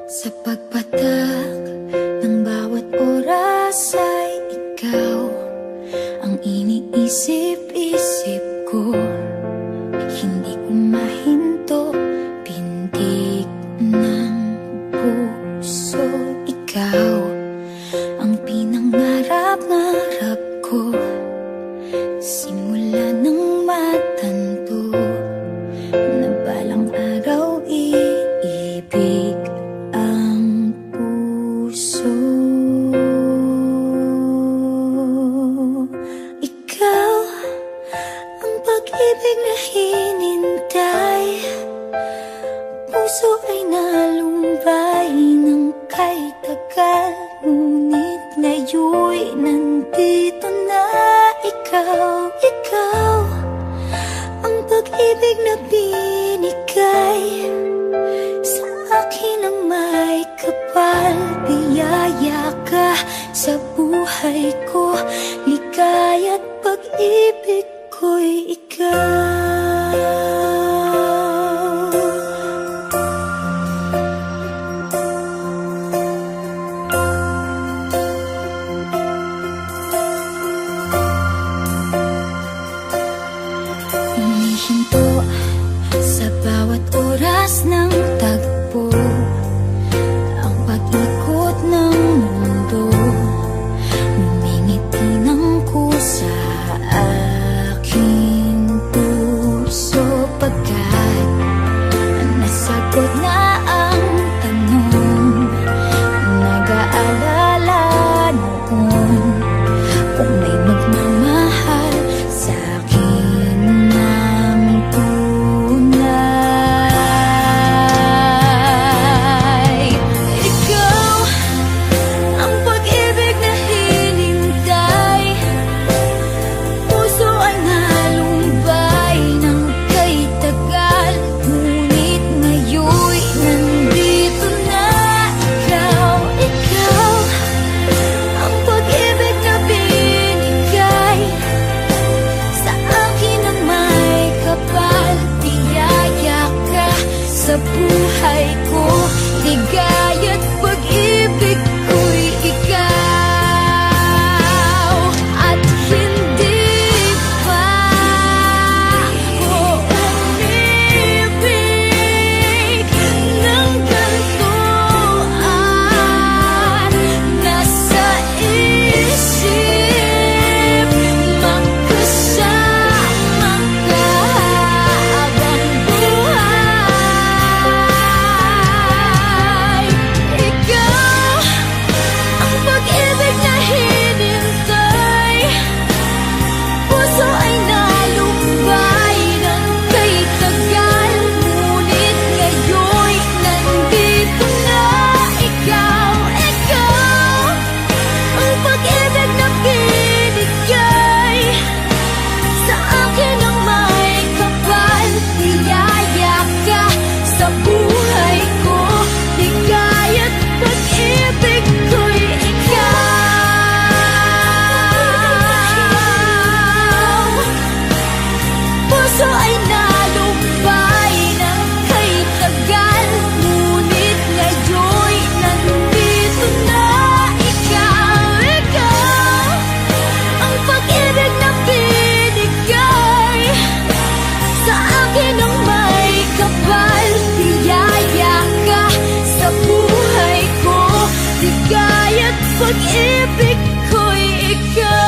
Sa pagpatak ng bawat oras ay ikaw ang iniisip-isip ko. Hindi ko mahinto, pintig ng puso. Ikaw ang pinangarap-ngarap ko, simula ng matanto na balang araw iibig ang puso. Ikaw ang pag-ibig na hinintay, puso ay nalumbay ng kay tagal, ngunit ngayon'y nandito na. Ikaw ang pag-ibig na binigay sa akin ang may kapal. Biyaya ka sa buhay ko, ligaya't pag-ibig ko'y ikaw. Umihinto sa bawat oras ng tagpo, ang pag-ikot ng mundo, ngumingiti ng kusa aking puso. Pagkat nasagot na ang tanong, nag-aalala noon kung may magmamahal sa akin ng tunay. Ikaw ang pag-ibig na hinintay, puso ay nalumbay ng kay tagal, ngunit ngayon'y nandito na. Ikaw ang pag-ibig na binigay sa akin ang may kapal. Biyaya ka sa buhay ko, ligaya't pag-ibig ko'y ikaw. At hindi pa ako umibig ng ganito, nasa isip magkasama ka habang buhay. Ikaw ang pag-ibig na hinintay, puso ay nalumbay ng kay tagal, ngunit ngayon'y nandito na. Ikaw ang pag-ibig na binigay sa akin ang may kapal. Biyaya ka sa buhay ko, ligaya't pag-ibig ko'y ikaw. Puso ay nalumbay ng kay tagal, ngunit ngayon'y nandito na. Ikaw ang pag-ibig na binigay sa akin ang may kapal. Biyaya ka sa buhay ko, ligaya't pag-ibig ko'y ikaw.